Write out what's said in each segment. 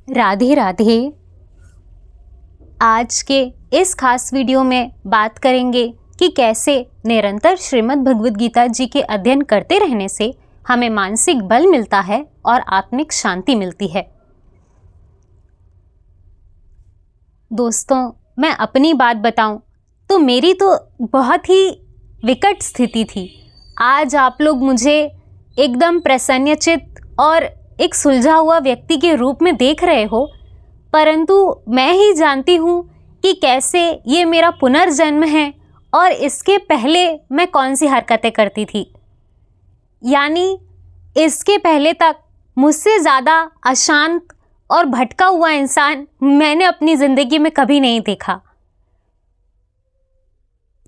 राधे राधे। आज के इस खास वीडियो में बात करेंगे कि कैसे निरंतर श्रीमद् भगवद गीता जी के अध्ययन करते रहने से हमें मानसिक बल मिलता है और आत्मिक शांति मिलती है। दोस्तों, मैं अपनी बात बताऊं तो मेरी तो बहुत ही विकट स्थिति थी। आज आप लोग मुझे एकदम प्रसन्नचित्त और एक सुलझा हुआ व्यक्ति के रूप में देख रहे हो, परंतु मैं ही जानती हूँ कि कैसे ये मेरा पुनर्जन्म है और इसके पहले मैं कौन सी हरकतें करती थी। यानी इसके पहले तक मुझसे ज़्यादा अशांत और भटका हुआ इंसान मैंने अपनी ज़िंदगी में कभी नहीं देखा।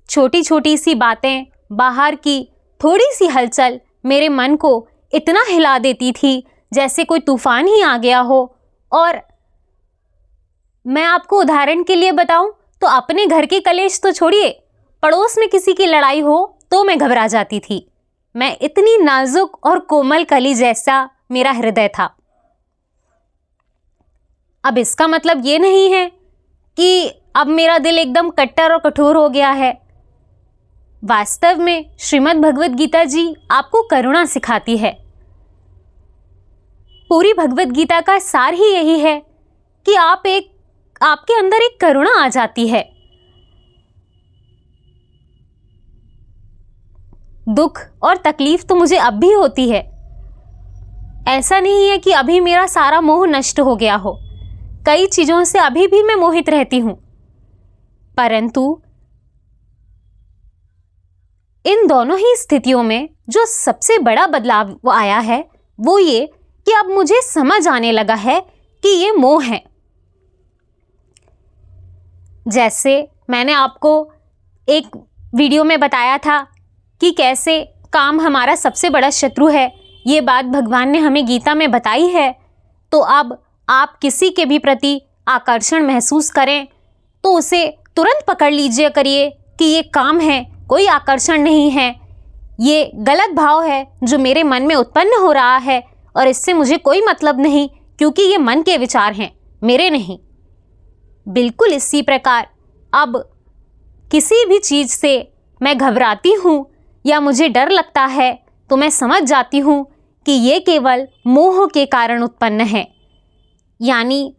छोटी छोटी सी बातें, बाहर की थोड़ी सी हलचल मेरे मन को इतना हिला देती थी जैसे कोई तूफान ही आ गया हो। और मैं आपको उदाहरण के लिए बताऊं तो अपने घर के कलेश तो छोड़िए, पड़ोस में किसी की लड़ाई हो तो मैं घबरा जाती थी। मैं इतनी नाजुक और कोमल कली जैसा मेरा हृदय था। अब इसका मतलब ये नहीं है कि अब मेरा दिल एकदम कट्टर और कठोर हो गया है। वास्तव में श्रीमद् भगवद गीता जी आपको करुणा सिखाती है। पूरी भगवद गीता का सार ही यही है कि आपके अंदर एक करुणा आ जाती है। दुख और तकलीफ तो मुझे अब भी होती है। ऐसा नहीं है कि अभी मेरा सारा मोह नष्ट हो गया हो। कई चीजों से अभी भी मैं मोहित रहती हूं, परंतु इन दोनों ही स्थितियों में जो सबसे बड़ा बदलाव आया है वो ये कि अब मुझे समझ आने लगा है कि ये मोह है। जैसे मैंने आपको एक वीडियो में बताया था कि कैसे काम हमारा सबसे बड़ा शत्रु है। ये बात भगवान ने हमें गीता में बताई है। तो अब आप किसी के भी प्रति आकर्षण महसूस करें तो उसे तुरंत पकड़ लीजिए करिए कि ये काम है, कोई आकर्षण नहीं है। ये गलत भाव है जो मेरे मन में उत्पन्न हो रहा है और इससे मुझे कोई मतलब नहीं, क्योंकि ये मन के विचार हैं, मेरे नहीं। बिल्कुल इसी प्रकार अब किसी भी चीज़ से मैं घबराती हूँ या मुझे डर लगता है तो मैं समझ जाती हूँ कि ये केवल मोह के कारण उत्पन्न है। यानी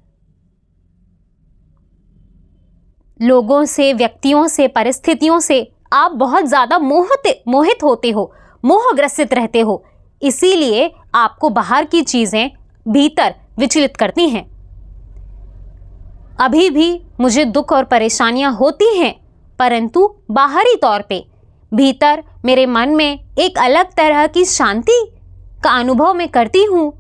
लोगों से, व्यक्तियों से, परिस्थितियों से आप बहुत ज़्यादा मोहित होते हो, मोहग्रसित रहते हो। इसीलिए आपको बाहर की चीज़ें भीतर विचलित करती हैं। अभी भी मुझे दुख और परेशानियां होती हैं, परंतु बाहरी तौर पे भीतर मेरे मन में एक अलग तरह की शांति का अनुभव मैं करती हूँ,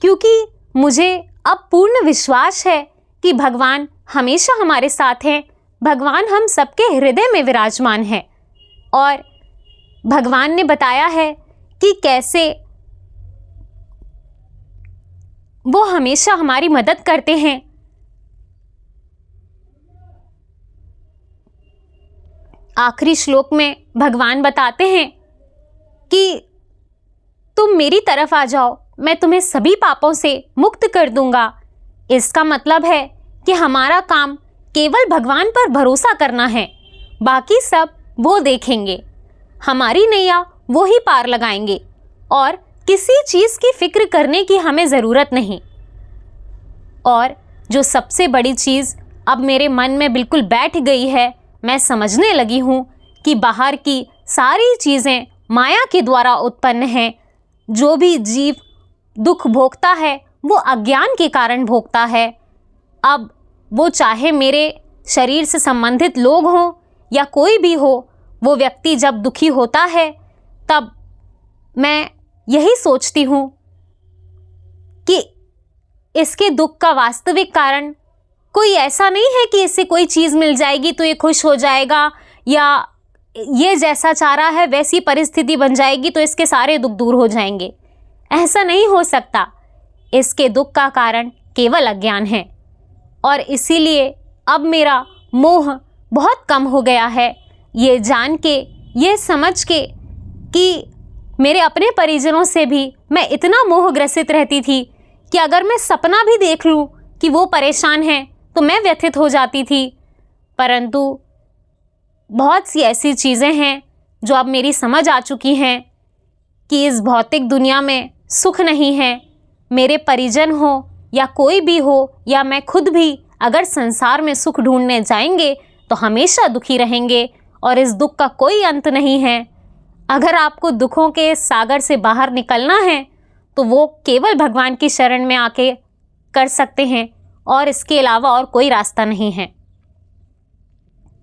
क्योंकि मुझे अब पूर्ण विश्वास है कि भगवान हमेशा हमारे साथ हैं। भगवान हम सबके हृदय में विराजमान है और भगवान ने बताया है कि कैसे वो हमेशा हमारी मदद करते हैं। आखिरी श्लोक में भगवान बताते हैं कि तुम मेरी तरफ आ जाओ, मैं तुम्हें सभी पापों से मुक्त कर दूंगा। इसका मतलब है कि हमारा काम केवल भगवान पर भरोसा करना है, बाकी सब वो देखेंगे। हमारी नैया वो ही पार लगाएंगे और किसी चीज़ की फिक्र करने की हमें ज़रूरत नहीं। और जो सबसे बड़ी चीज़ अब मेरे मन में बिल्कुल बैठ गई है, मैं समझने लगी हूँ कि बाहर की सारी चीज़ें माया के द्वारा उत्पन्न हैं। जो भी जीव दुख भोगता है वो अज्ञान के कारण भोगता है। अब वो चाहे मेरे शरीर से संबंधित लोग हों या कोई भी हो, वो व्यक्ति जब दुखी होता है तब मैं यही सोचती हूँ कि इसके दुख का वास्तविक कारण कोई ऐसा नहीं है कि इससे कोई चीज़ मिल जाएगी तो ये खुश हो जाएगा, या ये जैसा चाह रहा है वैसी परिस्थिति बन जाएगी तो इसके सारे दुख दूर हो जाएंगे। ऐसा नहीं हो सकता। इसके दुख का कारण केवल अज्ञान है और इसीलिए अब मेरा मोह बहुत कम हो गया है। ये जान के, ये समझ के कि मेरे अपने परिजनों से भी मैं इतना मोहग्रसित रहती थी कि अगर मैं सपना भी देख लूँ कि वो परेशान हैं तो मैं व्यथित हो जाती थी। परंतु बहुत सी ऐसी चीज़ें हैं जो अब मेरी समझ आ चुकी हैं कि इस भौतिक दुनिया में सुख नहीं है। मेरे परिजन हो या कोई भी हो या मैं खुद भी अगर संसार में सुख ढूंढने जाएंगे तो हमेशा दुखी रहेंगे और इस दुख का कोई अंत नहीं है। अगर आपको दुखों के इस सागर से बाहर निकलना है तो वो केवल भगवान की शरण में आके कर सकते हैं और इसके अलावा और कोई रास्ता नहीं है।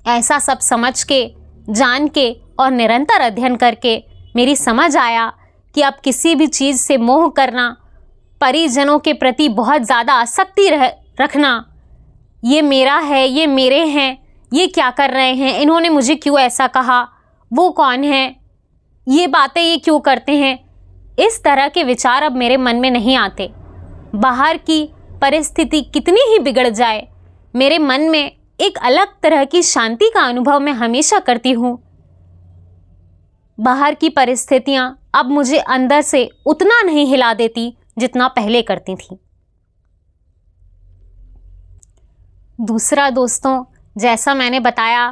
ऐसा सब समझ के, जान के और निरंतर अध्ययन करके मेरी समझ आया कि अब किसी भी चीज़ से मोह करना, परिजनों के प्रति बहुत ज़्यादा आसक्ति रखना, ये मेरा है, ये मेरे हैं, ये क्या कर रहे हैं, इन्होंने मुझे क्यों ऐसा कहा, वो कौन है, ये बातें ये क्यों करते हैं, इस तरह के विचार अब मेरे मन में नहीं आते। बाहर की परिस्थिति कितनी ही बिगड़ जाए, मेरे मन में एक अलग तरह की शांति का अनुभव मैं हमेशा करती हूँ। बाहर की परिस्थितियाँ अब मुझे अंदर से उतना नहीं हिला देती जितना पहले करती थी। दूसरा दोस्तों, जैसा मैंने बताया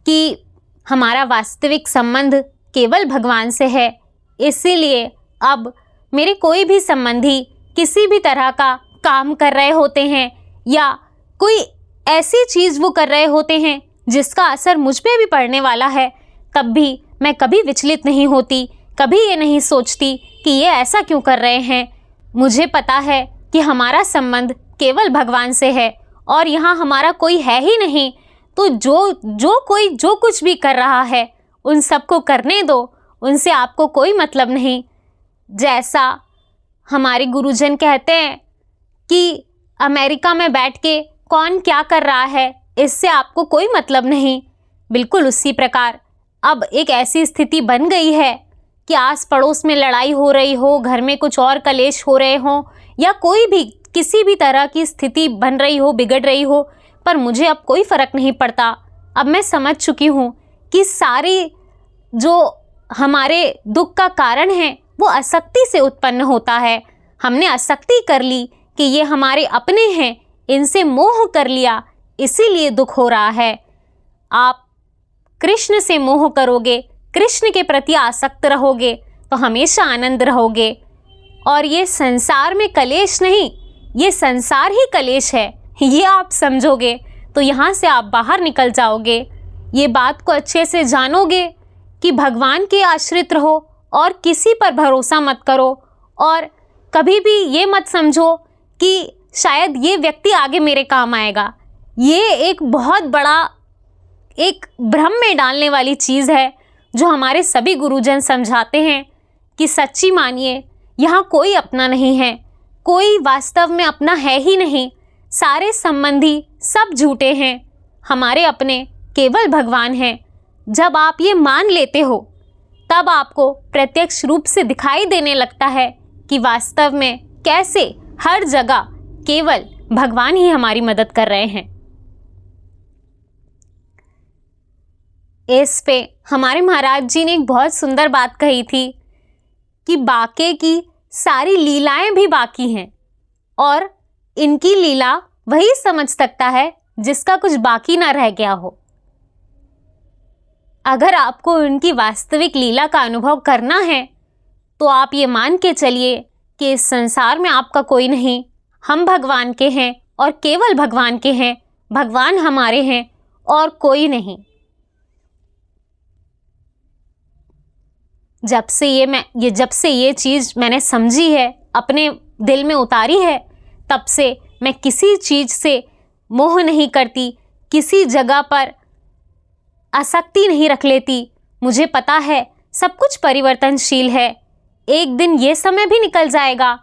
कि हमारा वास्तविक संबंध केवल भगवान से है, इसीलिए अब मेरे कोई भी संबंधी किसी भी तरह का काम कर रहे होते हैं या कोई ऐसी चीज़ वो कर रहे होते हैं जिसका असर मुझ पे भी पड़ने वाला है, तब भी मैं कभी विचलित नहीं होती, कभी ये नहीं सोचती कि ये ऐसा क्यों कर रहे हैं। मुझे पता है कि हमारा संबंध केवल भगवान से है और यहाँ हमारा कोई है ही नहीं, तो जो कुछ भी कर रहा है उन सबको करने दो, उनसे आपको कोई मतलब नहीं। जैसा हमारे गुरुजन कहते हैं कि अमेरिका में बैठ के कौन क्या कर रहा है इससे आपको कोई मतलब नहीं, बिल्कुल उसी प्रकार अब एक ऐसी स्थिति बन गई है कि आस पड़ोस में लड़ाई हो रही हो, घर में कुछ और कलेश हो रहे हों या कोई भी किसी भी तरह की स्थिति बन रही हो, बिगड़ रही हो, पर मुझे अब कोई फ़र्क नहीं पड़ता। अब मैं समझ चुकी हूँ कि सारी जो हमारे दुख का कारण है वो आसक्ति से उत्पन्न होता है। हमने आसक्ति कर ली कि ये हमारे अपने हैं, इनसे मोह कर लिया, इसीलिए दुख हो रहा है। आप कृष्ण से मोह करोगे, कृष्ण के प्रति आसक्त रहोगे तो हमेशा आनंद रहोगे। और ये संसार में कलेश नहीं, ये संसार ही कलेश है, ये आप समझोगे तो यहाँ से आप बाहर निकल जाओगे। ये बात को अच्छे से जानोगे कि भगवान के आश्रित रहो और किसी पर भरोसा मत करो और कभी भी ये मत समझो कि शायद ये व्यक्ति आगे मेरे काम आएगा। ये एक बहुत बड़ा एक भ्रम में डालने वाली चीज़ है जो हमारे सभी गुरुजन समझाते हैं कि सच्ची मानिए, यहाँ कोई अपना नहीं है, कोई वास्तव में अपना है ही नहीं, सारे संबंधी सब झूठे हैं, हमारे अपने केवल भगवान हैं। जब आप ये मान लेते हो तब आपको प्रत्यक्ष रूप से दिखाई देने लगता है कि वास्तव में कैसे हर जगह केवल भगवान ही हमारी मदद कर रहे हैं। इस पे हमारे महाराज जी ने एक बहुत सुंदर बात कही थी कि बाके की सारी लीलाएं भी बाकी हैं और इनकी लीला वही समझ सकता है जिसका कुछ बाकी ना रह गया हो। अगर आपको उनकी वास्तविक लीला का अनुभव करना है तो आप ये मान के चलिए कि इस संसार में आपका कोई नहीं, हम भगवान के हैं और केवल भगवान के हैं, भगवान हमारे हैं और कोई नहीं। जब से ये चीज़ मैंने समझी है, अपने दिल में उतारी है, तब से मैं किसी चीज़ से मोह नहीं करती, किसी जगह पर आसक्ति नहीं रख लेती। मुझे पता है सब कुछ परिवर्तनशील है, एक दिन ये समय भी निकल जाएगा।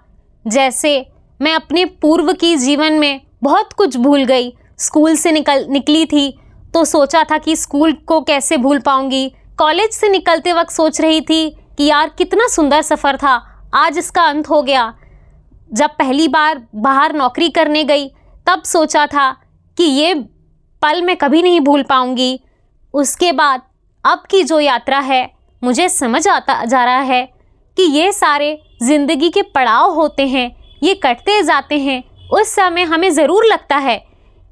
जैसे मैं अपने पूर्व की जीवन में बहुत कुछ भूल गई, स्कूल से निकली थी तो सोचा था कि स्कूल को कैसे भूल पाऊंगी, कॉलेज से निकलते वक्त सोच रही थी कि यार कितना सुंदर सफ़र था, आज इसका अंत हो गया। जब पहली बार बाहर नौकरी करने गई तब सोचा था कि ये पल मैं कभी नहीं भूल पाऊंगी। उसके बाद अब की जो यात्रा है, मुझे समझ आता जा रहा है कि ये सारे ज़िंदगी के पड़ाव होते हैं, ये कटते जाते हैं, उस समय हमें ज़रूर लगता है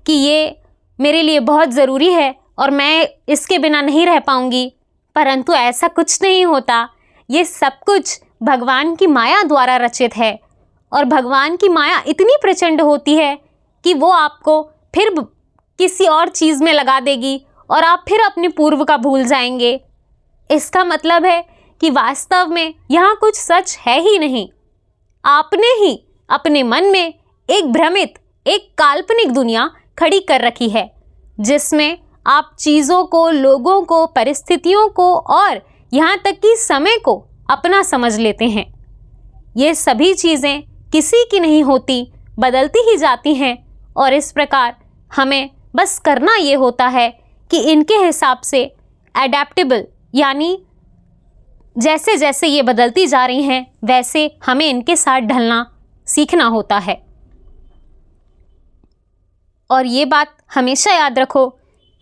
कि ये मेरे लिए बहुत ज़रूरी है और मैं इसके बिना नहीं रह पाऊंगी, परंतु ऐसा कुछ नहीं होता। ये सब कुछ भगवान की माया द्वारा रचित है और भगवान की माया इतनी प्रचंड होती है कि वो आपको फिर किसी और चीज़ में लगा देगी और आप फिर अपने पूर्व का भूल जाएंगे। इसका मतलब है कि वास्तव में यहाँ कुछ सच है ही नहीं। आपने ही अपने मन में एक भ्रमित, एक काल्पनिक दुनिया खड़ी कर रखी है, जिसमें आप चीज़ों को, लोगों को, परिस्थितियों को और यहाँ तक कि समय को अपना समझ लेते हैं। ये सभी चीज़ें किसी की नहीं होती, बदलती ही जाती हैं और इस प्रकार हमें बस करना ये होता है कि इनके हिसाब से एडेप्टेबल, यानी जैसे जैसे ये बदलती जा रही हैं वैसे हमें इनके साथ ढलना सीखना होता है। और ये बात हमेशा याद रखो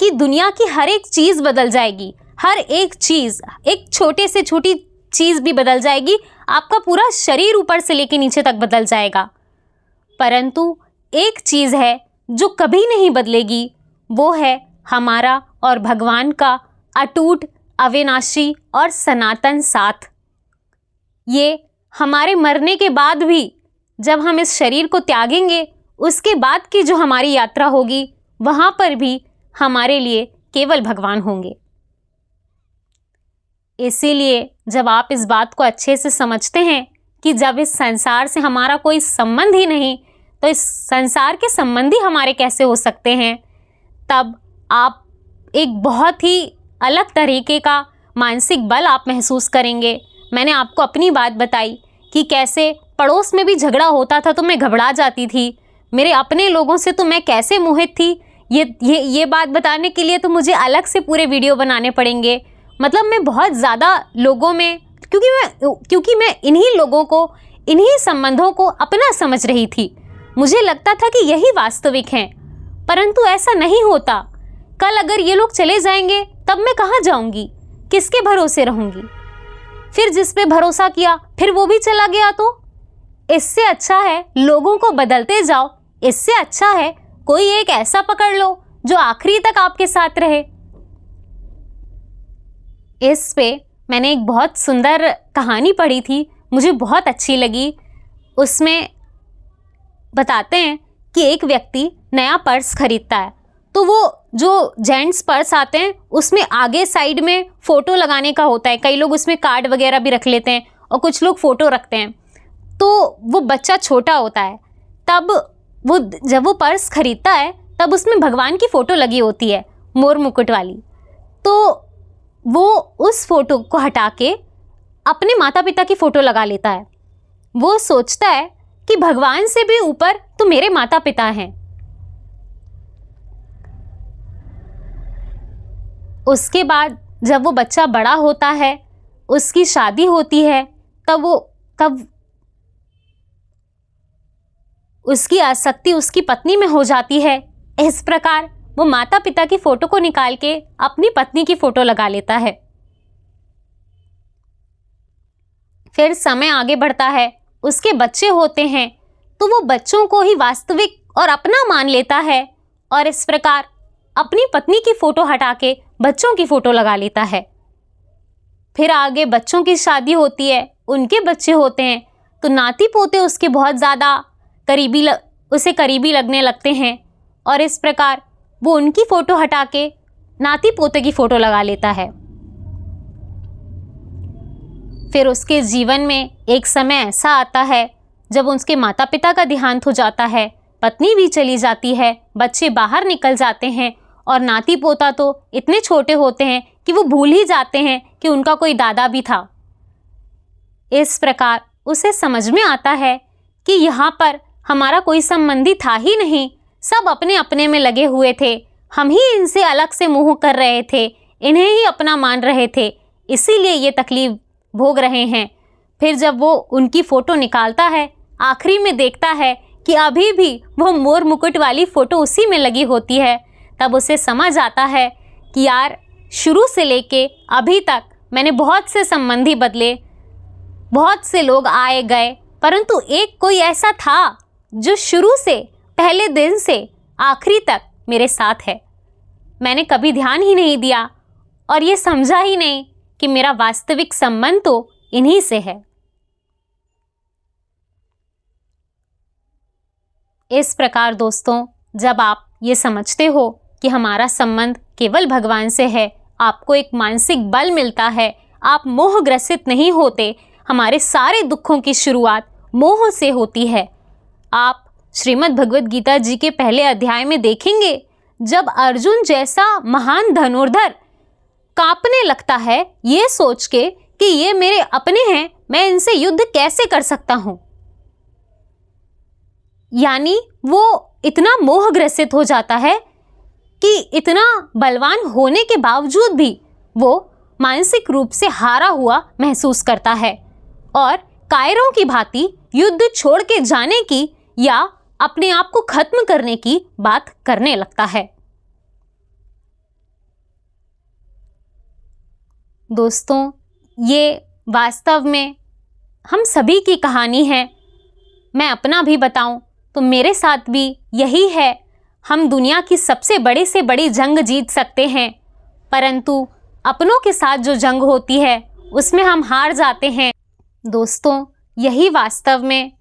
कि दुनिया की हर एक चीज़ बदल जाएगी, हर एक चीज़, एक छोटे से छोटी चीज़ भी बदल जाएगी, आपका पूरा शरीर ऊपर से लेकर नीचे तक बदल जाएगा, परंतु एक चीज़ है जो कभी नहीं बदलेगी, वो है हमारा और भगवान का अटूट, अविनाशी और सनातन साथ। ये हमारे मरने के बाद भी, जब हम इस शरीर को त्यागेंगे, उसके बाद की जो हमारी यात्रा होगी, वहाँ पर भी हमारे लिए केवल भगवान होंगे। इसीलिए जब आप इस बात को अच्छे से समझते हैं कि जब इस संसार से हमारा कोई संबंध ही नहीं, तो इस संसार के संबंधी हमारे कैसे हो सकते हैं, तब आप एक बहुत ही अलग तरीके का मानसिक बल आप महसूस करेंगे। मैंने आपको अपनी बात बताई कि कैसे पड़ोस में भी झगड़ा होता था तो मैं घबरा जाती थी, मेरे अपने लोगों से तो मैं कैसे मोहित थी। ये बात बताने के लिए तो मुझे अलग से पूरे वीडियो बनाने पड़ेंगे। मतलब मैं बहुत ज़्यादा लोगों में, क्योंकि मैं इन्हीं लोगों को, इन्हीं संबंधों को अपना समझ रही थी। मुझे लगता था कि यही वास्तविक हैं, परंतु ऐसा नहीं होता। कल अगर ये लोग चले जाएंगे तब मैं कहाँ जाऊंगी, किसके भरोसे रहूंगी? फिर जिस पे भरोसा किया फिर वो भी चला गया, तो इससे अच्छा है लोगों को बदलते जाओ। इससे अच्छा है कोई एक ऐसा पकड़ लो जो आखिरी तक आपके साथ रहे। इस पे मैंने एक बहुत सुंदर कहानी पढ़ी थी, मुझे बहुत अच्छी लगी। उसमें बताते हैं कि एक व्यक्ति नया पर्स खरीदता है, तो वो जो जेंट्स पर्स आते हैं उसमें आगे साइड में फ़ोटो लगाने का होता है। कई लोग उसमें कार्ड वगैरह भी रख लेते हैं और कुछ लोग फ़ोटो रखते हैं। तो वो बच्चा छोटा होता है, तब वो जब वो पर्स खरीदता है तब उसमें भगवान की फ़ोटो लगी होती है, मोर मुकुट वाली। तो वो उस फ़ोटो को हटा के अपने माता पिता की फ़ोटो लगा लेता है। वो सोचता है कि भगवान से भी ऊपर तो मेरे माता पिता हैं। उसके बाद जब वो बच्चा बड़ा होता है, उसकी शादी होती है, तब उसकी आसक्ति उसकी पत्नी में हो जाती है। इस प्रकार वो माता पिता की फोटो को निकाल के अपनी पत्नी की फोटो लगा लेता है। फिर समय आगे बढ़ता है, उसके बच्चे होते हैं, तो वो बच्चों को ही वास्तविक और अपना मान लेता है और इस प्रकार अपनी पत्नी की फोटो हटा के बच्चों की फोटो लगा लेता है। फिर आगे बच्चों की शादी होती है, उनके बच्चे होते हैं, तो नाती पोते उसके बहुत ज़्यादा उसे करीबी लगने लगते हैं और इस प्रकार वो उनकी फ़ोटो हटा के नाती पोते की फ़ोटो लगा लेता है। फिर उसके जीवन में एक समय ऐसा आता है जब उसके माता पिता का देहांत हो जाता है, पत्नी भी चली जाती है, बच्चे बाहर निकल जाते हैं और नाती पोता तो इतने छोटे होते हैं कि वो भूल ही जाते हैं कि उनका कोई दादा भी था। इस प्रकार उसे समझ में आता है कि यहाँ पर हमारा कोई संबंधी था ही नहीं, सब अपने अपने में लगे हुए थे, हम ही इनसे अलग से मुँह कर रहे थे, इन्हें ही अपना मान रहे थे, इसीलिए ये तकलीफ भोग रहे हैं। फिर जब वो उनकी फ़ोटो निकालता है, आखिरी में देखता है कि अभी भी वो मोर मुकुट वाली फ़ोटो उसी में लगी होती है, तब उसे समझ आता है कि यार शुरू से लेके अभी तक मैंने बहुत से संबंधी बदले, बहुत से लोग आए गए, परंतु एक कोई ऐसा था जो शुरू से, पहले दिन से आखिरी तक मेरे साथ है। मैंने कभी ध्यान ही नहीं दिया और ये समझा ही नहीं कि मेरा वास्तविक संबंध तो इन्हीं से है। इस प्रकार दोस्तों, जब आप ये समझते हो कि हमारा संबंध केवल भगवान से है, आपको एक मानसिक बल मिलता है, आप मोहग्रसित नहीं होते। हमारे सारे दुखों की शुरुआत मोह से होती है। आप श्रीमद् भगवद गीता जी के पहले अध्याय में देखेंगे, जब अर्जुन जैसा महान धनुर्धर कांपने लगता है ये सोच के कि ये मेरे अपने हैं, मैं इनसे युद्ध कैसे कर सकता हूं। यानी वो इतना मोहग्रसित हो जाता है कि इतना बलवान होने के बावजूद भी वो मानसिक रूप से हारा हुआ महसूस करता है और कायरों की भांति युद्ध छोड़ के जाने की या अपने आप को खत्म करने की बात करने लगता है। दोस्तों, ये वास्तव में हम सभी की कहानी है। मैं अपना भी बताऊं तो मेरे साथ भी यही है। हम दुनिया की सबसे बड़ी से बड़ी जंग जीत सकते हैं, परंतु अपनों के साथ जो जंग होती है उसमें हम हार जाते हैं। दोस्तों, यही वास्तव में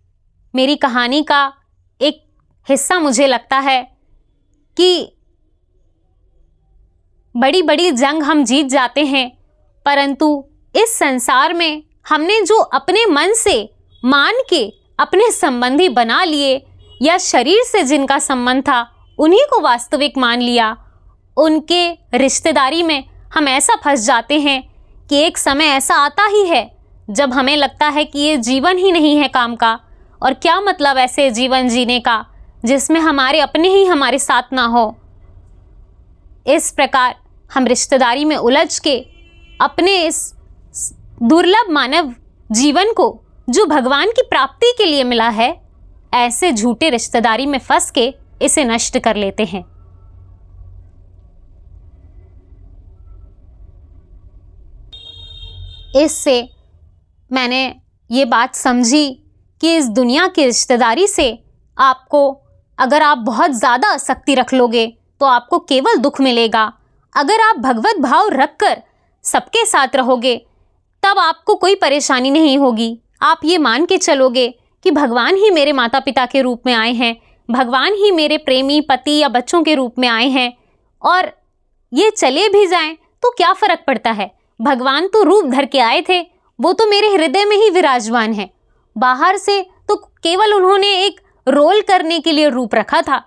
मेरी कहानी का एक हिस्सा मुझे लगता है कि बड़ी बड़ी जंग हम जीत जाते हैं, परंतु इस संसार में हमने जो अपने मन से मान के अपने संबंधी बना लिए या शरीर से जिनका संबंध था उन्हीं को वास्तविक मान लिया, उनके रिश्तेदारी में हम ऐसा फंस जाते हैं कि एक समय ऐसा आता ही है जब हमें लगता है कि ये जीवन ही नहीं है काम का, और क्या मतलब ऐसे जीवन जीने का जिसमें हमारे अपने ही हमारे साथ ना हो। इस प्रकार हम रिश्तेदारी में उलझ के अपने इस दुर्लभ मानव जीवन को जो भगवान की प्राप्ति के लिए मिला है, ऐसे झूठे रिश्तेदारी में फंस के इसे नष्ट कर लेते हैं। इससे मैंने ये बात समझी कि इस दुनिया की रिश्तेदारी से आपको, अगर आप बहुत ज़्यादा आसक्ति रख लोगे तो आपको केवल दुख मिलेगा। अगर आप भगवत भाव रखकर सबके साथ रहोगे तब आपको कोई परेशानी नहीं होगी। आप ये मान के चलोगे कि भगवान ही मेरे माता पिता के रूप में आए हैं, भगवान ही मेरे प्रेमी पति या बच्चों के रूप में आए हैं, और ये चले भी जाएं तो क्या फ़र्क पड़ता है। भगवान तो रूप धर के आए थे, वो तो मेरे हृदय में ही विराजमान है। बाहर से तो केवल उन्होंने एक रोल करने के लिए रूप रखा था।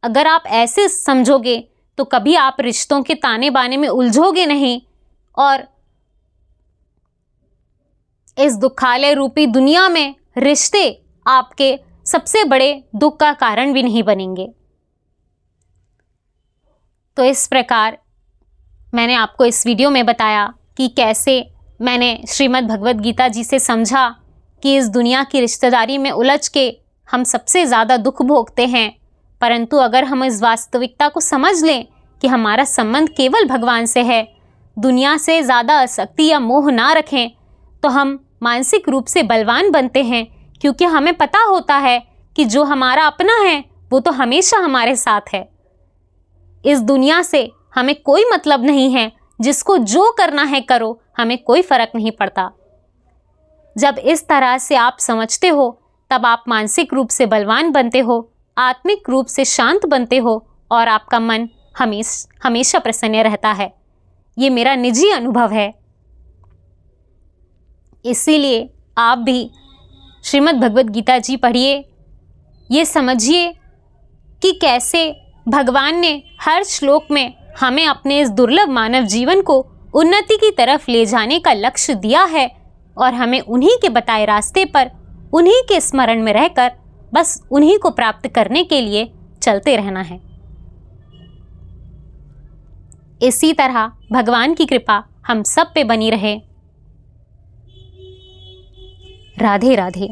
अगर आप ऐसे समझोगे तो कभी आप रिश्तों के ताने बाने में उलझोगे नहीं और इस दुखालय रूपी दुनिया में रिश्ते आपके सबसे बड़े दुख का कारण भी नहीं बनेंगे। तो इस प्रकार मैंने आपको इस वीडियो में बताया कि कैसे मैंने श्रीमद् भगवद गीता जी से समझा कि इस दुनिया की रिश्तेदारी में उलझ के हम सबसे ज़्यादा दुख भोगते हैं, परंतु अगर हम इस वास्तविकता को समझ लें कि हमारा संबंध केवल भगवान से है, दुनिया से ज़्यादा आसक्ति या मोह ना रखें, तो हम मानसिक रूप से बलवान बनते हैं, क्योंकि हमें पता होता है कि जो हमारा अपना है वो तो हमेशा हमारे साथ है। इस दुनिया से हमें कोई मतलब नहीं है, जिसको जो करना है करो, हमें कोई फ़र्क नहीं पड़ता। जब इस तरह से आप समझते हो तब आप मानसिक रूप से बलवान बनते हो, आत्मिक रूप से शांत बनते हो और आपका मन हमेशा प्रसन्न रहता है। ये मेरा निजी अनुभव है। इसीलिए आप भी श्रीमद् भगवद गीता जी पढ़िए, ये समझिए कि कैसे भगवान ने हर श्लोक में हमें अपने इस दुर्लभ मानव जीवन को उन्नति की तरफ ले जाने का लक्ष्य दिया है, और हमें उन्हीं के बताए रास्ते पर, उन्हीं के स्मरण में रहकर बस उन्हीं को प्राप्त करने के लिए चलते रहना है। इसी तरह भगवान की कृपा हम सब पे बनी रहे। राधे राधे।